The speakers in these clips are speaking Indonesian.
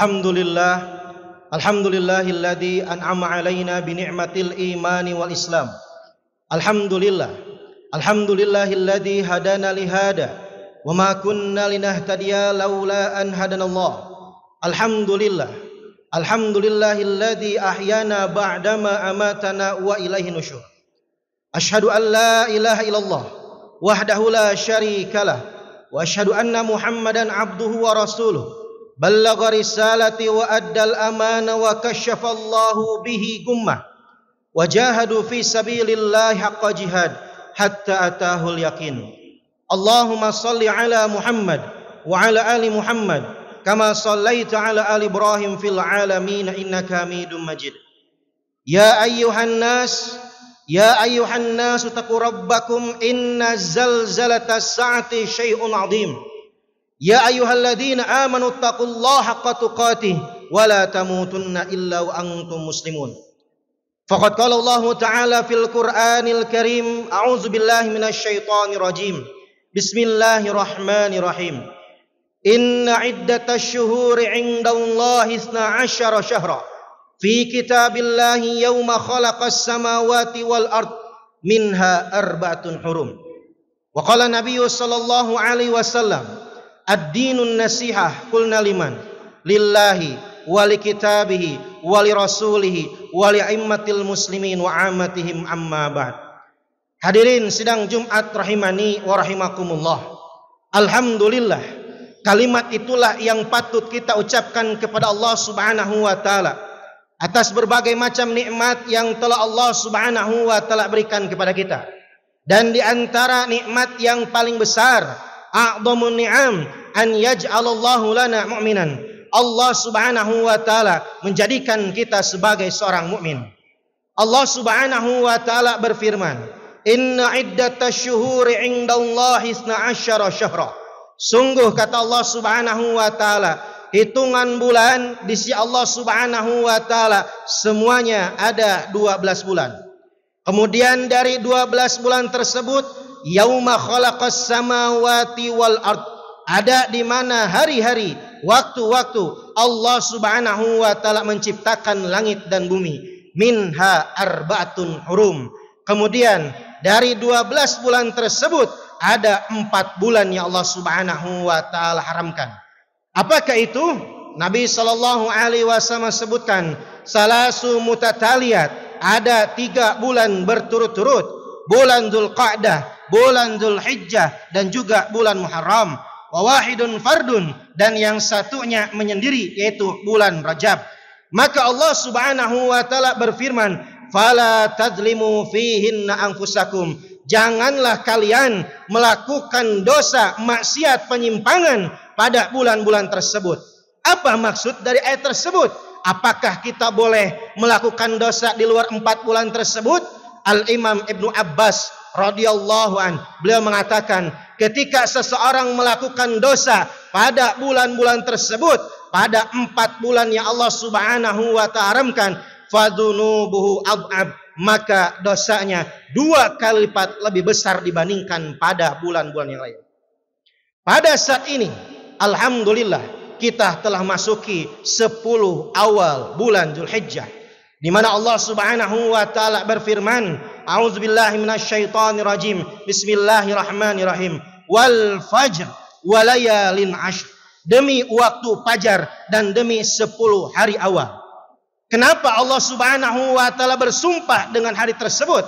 Alhamdulillah, alhamdulillahilladzi an'ama 'alaina bi ni'matil imani wal islam. Alhamdulillah, alhamdulillahilladzi hadana li hada wa ma kunna linahtadiya laula an hadanallah. Alhamdulillah, alhamdulillahilladzi ahyana ba'dama amatana wa ilaihi nusyur. Asyhadu an la ilaha illallah wahdahu la syarikalah wa asyhadu anna Muhammadan abduhu wa rasuluh. Ballagha risalati wa addal amana wa kasyafallahu bihi gummah wa jahadu fi sabilillahi haqqa jihad hatta atahul yaqin. Allahumma salli ala Muhammad wa ala ali Muhammad kama sallaita ala ali Ibrahim fil alamin innaka Hamidum Majid. Ya ayyuhan nas taqu rabbakum inna zalzalatas sa'ati syai'un 'adzim. Ya ayyuhalladzina amanu taqullaha haqqa tuqatih wa la tamutunna illa wa antum muslimun. Faqad qala Allah Ta'ala fil Qur'anil Karim, a'udzu billahi minasy syaithanir rajim. Bismillahirrahmanirrahim. Inna iddatash syuhuri 'indallahi 12 syahra fi kitabillahi yauma khalaqas samawati wal ard minha arba'atun hurum. Wa qala Nabiyyu sallallahu alaihi wasallam, ad-dinun nasihah, qulna liman? Lillahi wa li kitabihi wa li rasulihi wa li a'immatil muslimin wa ammatihim amma ba'd. Hadirin sidang Jumat rahimani wa rahimakumullah. Alhamdulillah, kalimat itulah yang patut kita ucapkan kepada Allah Subhanahu wa taala atas berbagai macam nikmat yang telah Allah Subhanahu wa taala berikan kepada kita. Dan di antara nikmat yang paling besar, a'dhamun ni'am an yaj'alallahu lana mu'minan. Allah Subhanahu wa taala menjadikan kita sebagai seorang mukmin. Allah Subhanahu wa taala berfirman, "Inna iddatash syuhuri 'indallahi 12 syahra." Sungguh kata Allah Subhanahu wa taala, hitungan bulan di sisi Allah Subhanahu wa taala semuanya ada 12 bulan. Kemudian dari 12 bulan tersebut, yauma khalaqas samawati wal ard, ada di mana hari-hari, waktu-waktu Allah Subhanahu wa taala menciptakan langit dan bumi. Minha arba'atun hurum. Kemudian dari 12 bulan tersebut ada 4 bulan yang Allah Subhanahu wa taala haramkan. Apakah itu? Nabi sallallahu alaihi wasallam sebutkan salasu mutataliyat, ada 3 bulan berturut-turut, bulan Dzulqa'dah, bulan Dzulhijjah, dan juga bulan Muharram. Wa wahidun fardun, dan yang satunya menyendiri yaitu bulan Rajab. Maka Allah Subhanahu wa taala berfirman, "Fala tadzlimu fihinna anfusakum." Janganlah kalian melakukan dosa, maksiat, penyimpangan pada bulan-bulan tersebut. Apa maksud dari ayat tersebut? Apakah kita boleh melakukan dosa di luar 4 bulan tersebut? Al-Imam Ibnu Abbas radhiyallahu an, beliau mengatakan, ketika seseorang melakukan dosa pada bulan-bulan tersebut, pada 4 bulan yang Allah Subhanahu wa ta'ala haramkan, fadzunubuhu ad'ab, maka dosanya 2 kali lipat lebih besar dibandingkan pada bulan-bulan yang lain. Pada saat ini, alhamdulillah, kita telah masuki 10 awal bulan Dzulhijjah, di mana Allah Subhanahu wa taala berfirman, a'udzubillahi minasyaitonir rajim. Bismillahirrahmanirrahim. Wal fajr wa layalin ashr. Demi waktu fajar dan demi 10 hari awal. Kenapa Allah Subhanahu wa taala bersumpah dengan hari tersebut?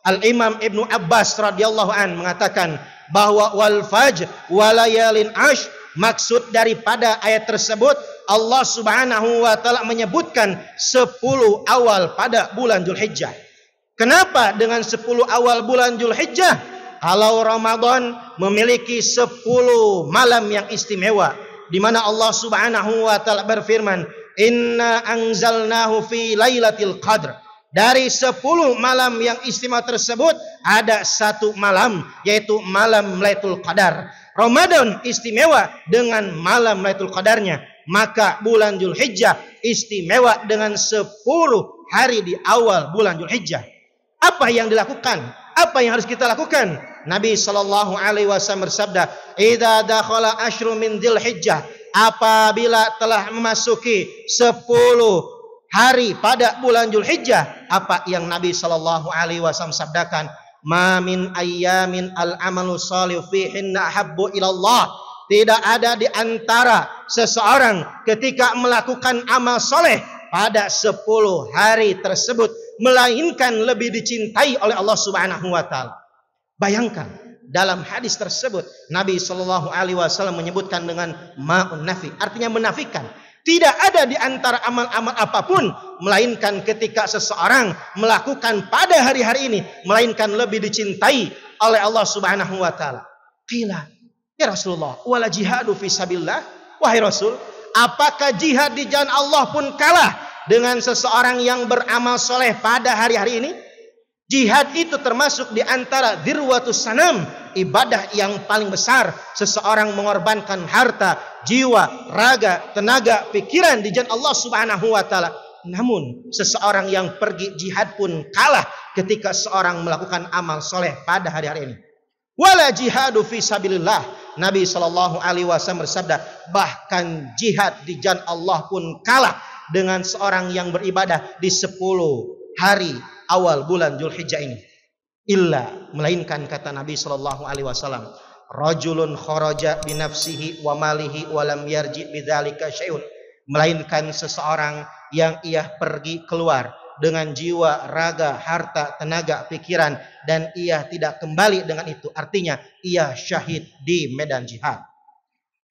Al-Imam Ibnu Abbas radhiyallahu an mengatakan bahwa wal fajr wa layalin ashr, maksud daripada ayat tersebut, Allah Subhanahu wa taala menyebutkan 10 awal pada bulan Dzulhijjah. Kenapa dengan 10 awal bulan Dzulhijjah? Kalau Ramadan memiliki 10 malam yang istimewa, di mana Allah Subhanahu wa taala berfirman, "Inna anzalnahu fi lailatul qadr." Dari 10 malam yang istimewa tersebut ada 1 malam, yaitu malam Lailatul Qadar. Ramadan istimewa dengan malam Lailatul Qadarnya, maka bulan Dzulhijjah istimewa dengan 10 hari di awal bulan Dzulhijjah. Apa yang dilakukan? Apa yang harus kita lakukan? Nabi sallallahu alaihi wasallam bersabda, "Idza dakhala asyru min Dzulhijjah apabila telah memasuki 10 hari pada bulan Dzulhijjah, apa yang Nabi sallallahu alaihi wasallam sabdakan, "Ma min ayyamin al-amalu shalih fihinna ahabbu ilallah." Tidak ada di antara seseorang ketika melakukan amal soleh pada 10 hari tersebut melainkan lebih dicintai oleh Allah Subhanahu wa taala. Bayangkan, dalam hadis tersebut Nabi sallallahu alaihi wasallam menyebutkan dengan ma'un nafi, artinya menafikan. Tidak ada di antara amal-amal apapun melainkan ketika seseorang melakukan pada hari-hari ini melainkan lebih dicintai oleh Allah Subhanahu wa taala. Qila, ya Rasulullah, wala jihadu fi sabilillah? Wahai Rasul, apakah jihad di jalan Allah pun kalah dengan seseorang yang beramal soleh pada hari-hari ini? Jihad itu termasuk di antara dzirwatus sanam, ibadah yang paling besar. Seseorang mengorbankan harta, jiwa, raga, tenaga, pikiran di jalan Allah Subhanahu wa taala. Namun seseorang yang pergi jihad pun kalah ketika seorang melakukan amal soleh pada hari-hari ini. Wala jihadu fi sabilillah. Nabi sallallahu alaihi wasallam bersabda, bahkan jihad di jalan Allah pun kalah dengan seorang yang beribadah di 10 hari awal bulan Dzulhijjah ini. Illa, melainkan kata Nabi sallallahu alaihi wasallam, rajulun kharaja bi nafsihi wa malihi wa lam yarji bidzalika syai'un. Melainkan seseorang yang ia pergi keluar dengan jiwa, raga, harta, tenaga, pikiran, dan ia tidak kembali dengan itu. Artinya ia syahid di medan jihad.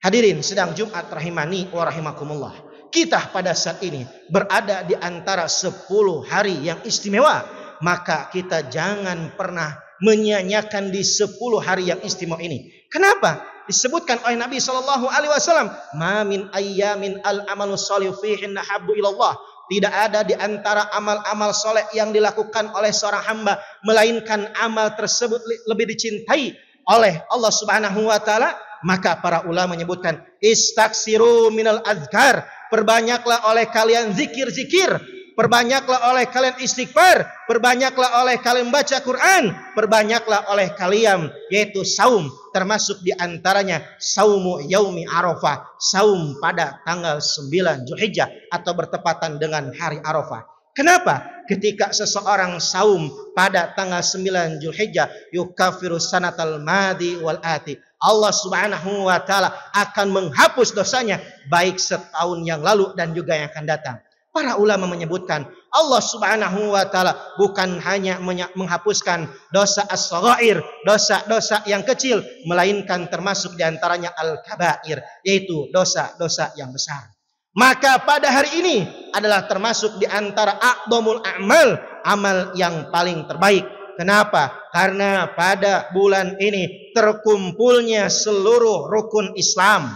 Hadirin sedang Jumat rahimani wa rahimakumullah. Kita pada saat ini berada di antara 10 hari yang istimewa. Maka kita jangan pernah menyia-nyiakan di 10 hari yang istimewa ini. Kenapa? Disebutkan oleh Nabi sallallahu alaihi wasallam, "Ma min ayyamin al-amalu shalih fihinna habbu ilallah." Tidak ada di antara amal-amal soleh yang dilakukan oleh seorang hamba melainkan amal tersebut lebih dicintai oleh Allah Subhanahu wa taala. Maka para ulama menyebutkan, istaksiru minal azkar, perbanyaklah oleh kalian zikir-zikir, perbanyaklah oleh kalian istighfar, perbanyaklah oleh kalian baca Quran, perbanyaklah oleh kalian yaitu saum, termasuk di antaranya saumu yaumi Arafah, saum pada tanggal 9 Dzulhijjah atau bertepatan dengan hari Arafah. Kenapa? Ketika seseorang saum pada tanggal 9 Dzulhijjah, yukaffiru sanatal madi wal ati. Allah Subhanahu wa taala akan menghapus dosanya baik setahun yang lalu dan juga yang akan datang. Para ulama menyebutkan Allah Subhanahu wa taala bukan hanya menghapuskan dosa as-shaghair, dosa-dosa yang kecil, melainkan termasuk di antaranya al-kabair, yaitu dosa-dosa yang besar. Maka pada hari ini adalah termasuk di antara a'dhamul a'mal, amal yang paling terbaik. Kenapa? Karena pada bulan ini terkumpulnya seluruh rukun Islam.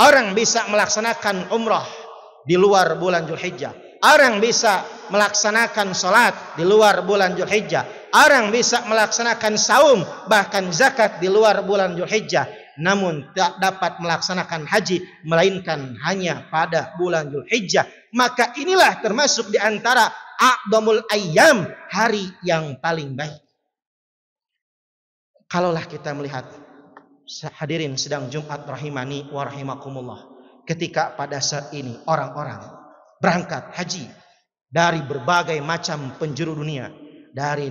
Orang bisa melaksanakan umrah di luar bulan Dzulhijjah. Orang bisa melaksanakan salat di luar bulan Dzulhijjah. Orang bisa melaksanakan saum bahkan zakat di luar bulan Dzulhijjah. Namun tak dapat melaksanakan haji melainkan hanya pada bulan Dzulhijjah. Maka inilah termasuk di antara a'dhamul ayyam, hari yang paling baik. Kalaulah kita melihat, hadirin sedang Jumat rahimani wa rahimakumullah, ketika pada saat ini orang-orang berangkat haji dari berbagai macam penjuru dunia, dari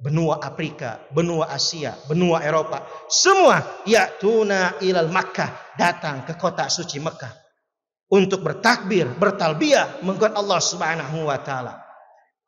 benua Afrika, benua Asia, benua Eropa, semua ya'tuna ilal Makkah, datang ke kota suci Mekah untuk bertakbir, bertalbiyah menggunakan Allah Subhanahu wa taala.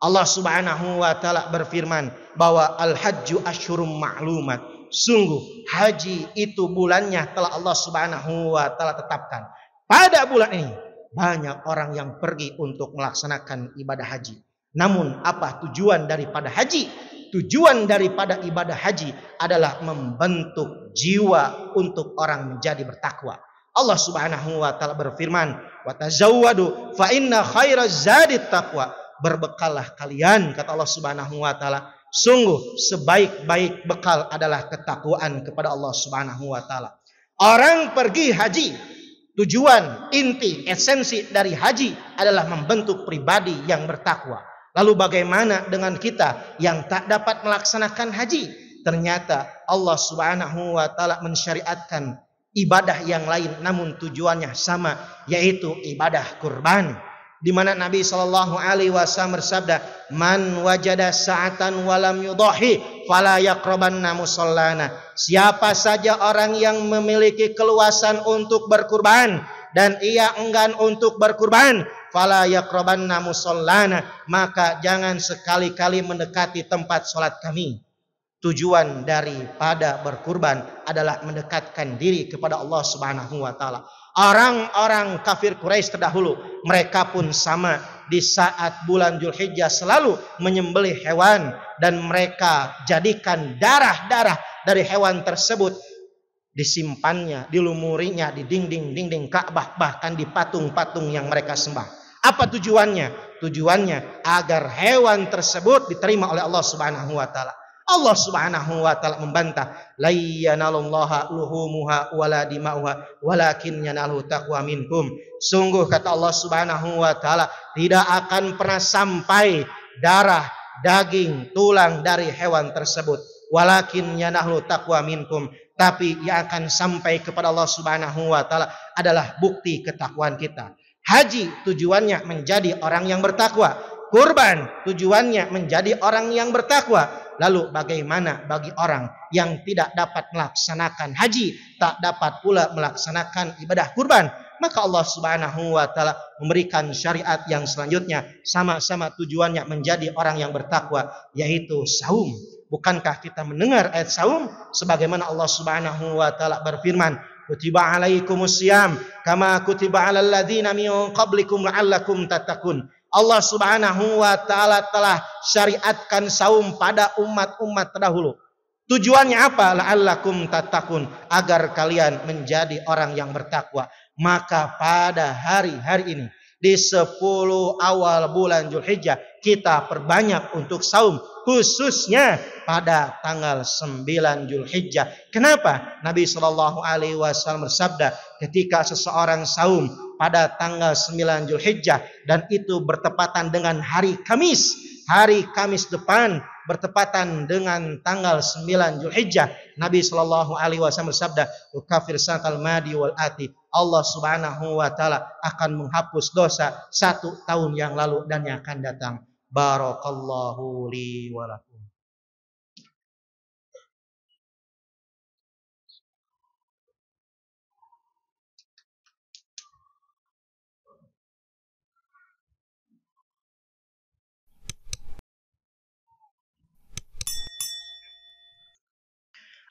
Allah Subhanahu wa taala berfirman bahwa al-hajju asyhurum ma'lumat. Sungguh haji itu bulannya telah Allah Subhanahu wa taala tetapkan. Pada bulan ini banyak orang yang pergi untuk melaksanakan ibadah haji. Namun apa tujuan daripada haji? Tujuan daripada ibadah haji adalah membentuk jiwa untuk orang menjadi bertakwa. Allah Subhanahu wa taala berfirman, "Wa tazawwadu fa inna khairaz zadit taqwa." Berbekallah kalian, kata Allah Subhanahu wa taala, sungguh sebaik-baik bekal adalah ketakwaan kepada Allah Subhanahu wa taala. Orang pergi haji, tujuan inti esensi dari haji adalah membentuk pribadi yang bertakwa. Lalu bagaimana dengan kita yang tak dapat melaksanakan haji? Ternyata Allah Subhanahu wa taala mensyariatkan ibadah yang lain namun tujuannya sama, yaitu ibadah kurban. Di mana Nabi Shallallahu Alaihi Wasallam bersabda, "Man wajada sa'atan walam yudahi, fala yaqrabanna musallana." Siapa saja orang yang memiliki keluasan untuk berkurban dan ia enggan untuk berkurban, fala yaqrabanna musallana, maka jangan sekali-kali mendekati tempat sholat kami. Tujuan daripada berkurban adalah mendekatkan diri kepada Allah Subhanahu wa taala. Orang-orang kafir Quraisy terdahulu, mereka pun sama, di saat bulan Dzulhijjah selalu menyembelih hewan dan mereka jadikan darah-darah dari hewan tersebut disimpannya, dilumurinya di dinding-dinding Ka'bah, bahkan di patung-patung yang mereka sembah. Apa tujuannya? Tujuannya agar hewan tersebut diterima oleh Allah Subhanahu wa taala. Allah Subhanahu wa taala membantah, la yanalallaha luhumuha wala dima'uha walakin yanaluhu taqwa minkum. Sungguh kata Allah Subhanahu wa taala, tidak akan pernah sampai darah, daging, tulang dari hewan tersebut, walakin yanaluhu taqwa minkum, tapi yang akan sampai kepada Allah Subhanahu wa taala adalah bukti ketakwaan kita. Haji tujuannya menjadi orang yang bertakwa, kurban tujuannya menjadi orang yang bertakwa. Lalu bagaimana bagi orang yang tidak dapat melaksanakan haji, tak dapat pula melaksanakan ibadah kurban? Maka Allah Subhanahu wa taala memberikan syariat yang selanjutnya, sama-sama tujuannya menjadi orang yang bertakwa, yaitu saum. Bukankah kita mendengar ayat saum sebagaimana Allah Subhanahu wa taala berfirman, kutiba alaikumusiyam kama kutiba alal ladzina min qablikum la'allakum tattaqun. Allah Subhanahu wa taala telah syariatkan saum pada umat-umat terdahulu. Tujuannya apa? La'allakum tattaqun, agar kalian menjadi orang yang bertakwa. Maka pada hari-hari ini, di 10 awal bulan Dzulhijjah, kita perbanyak untuk saum, khususnya pada tanggal 9 Dzulhijjah. Kenapa? Nabi Shallallahu Alaihi Wasallam bersabda, ketika seseorang saum pada tanggal 9 Dzulhijjah dan itu bertepatan dengan hari Kamis depan bertepatan dengan tanggal 9 Dzulhijjah, Nabi Shallallahu Alaihi Wasallam bersabda, ukafir sanal madi wal ati. Allah Subhanahu wa taala akan menghapus dosa 1 tahun yang lalu dan yang akan datang. Barakallahu li wa lakum.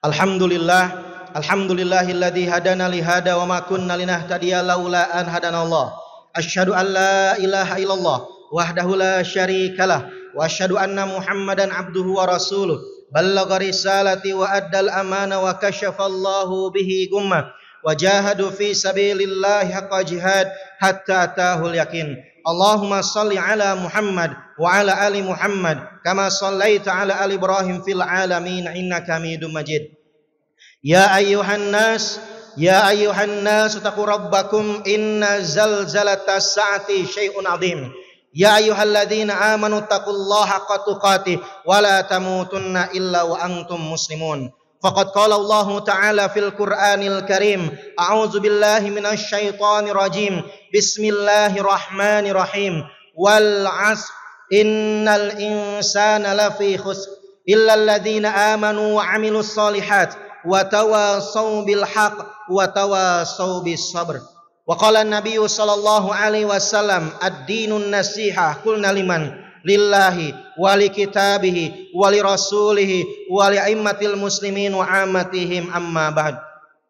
Alhamdulillahilladzi hadana li hada wa ma kunna linahtadiya laula an hadanallah. Asyhadu an la ilaha illallah wahdahu la syarikalah wa asyhadu anna Muhammadan abduhu wa rasuluh. Ballagha risalati wa addal amana wa kasyafallahu bihi gummah wa jahadu fi sabilillahi haqqa jihad hatta atahul yakin. Allahumma salli ala Muhammad wa ala ali Muhammad kama sallaita ala ali Ibrahim fil alamin innaka Hamidum Majid. Ya ayyuhan nas taqu rabbakum inna zalzalatas saati syai'un 'adzim. Ya ayyuhalladzina amanu taqullaha haqqa tuqatih wa la tamutunna illa wa antum muslimun. Faqad qala Allah Ta'ala fil Qur'anil Karim, a'udzu billahi minasy syaithanir rajim. Bismillahirrahmanirrahim. Wal 'asr innal insana lafi khusr illa alladzina amanu wa 'amilus shalihat wa tawasaw bil haqq wa tawasaw bis sabr. Wa qala an-nabiy sallallahu alaihi wasallam, ad-dinun nasihah. Qulna liman? Lillahi wa li kitabihi wa li rasulihi wa li aimmatil muslimin wa ammatihim, amma ba'd.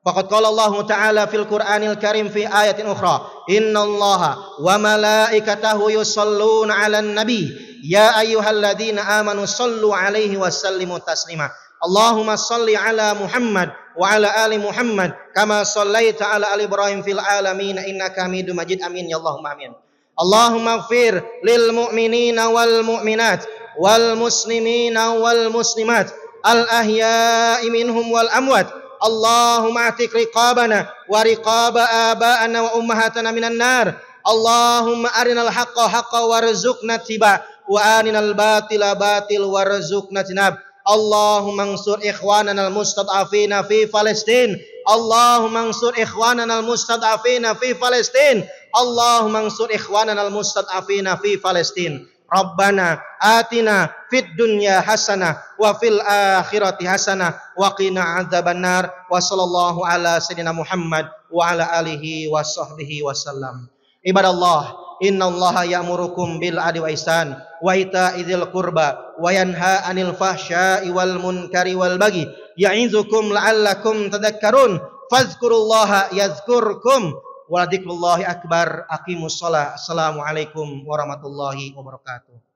Faqad qala Allah Ta'ala fil Qur'anil Karim fi ayatin ukhra, innallaha wa malaikatahu yusholluna 'alan nabi ya ayyuhalladzina amanu shallu 'alaihi wa sallimu taslima. Allahumma shalli 'ala Muhammad wa 'ala ali Muhammad kama shallaita 'ala ali Ibrahim fil alamin innaka Hamidum Majid. Amin ya Allahumma amin. Allahumma ighfir lil mu'minina wal mu'minat wal muslimina wal muslimat al ahya'i minhum wal amwat. Allahumma atik riqabana wa riqaba aba'ana wa ummahatana minan nar. Allahumma arinal haqqa haqqa warzuqna tiba wa arinal batila batil warzuqna tinab. Allahumma ansur ikhwanana al-mustad'afina fi Palestin. Allahumma ansur ikhwanana al-mustad'afina fi Palestin. Allahumma ansur ikhwanana al-mustad'afina fi Palestin. Rabbana atina fid dunya hasanah wa fil akhirati hasanah wa qina adzabannar. Wa sallallahu ala sayyidina Muhammad wa ala alihi wa sahbihi wasallam. Ibadallah, innallaha ya'murukum bil adli wa ihsan wa ita'i dzil qurba wa yanha 'anil fahsya'i wal munkari wal baghi ya'izukum la'allakum tadhakkarun. Fadhkurullaha yadhkurkum wa dzikrullahi akbar. Aqimus shalah. Assalamualaikum warahmatullahi wabarakatuh.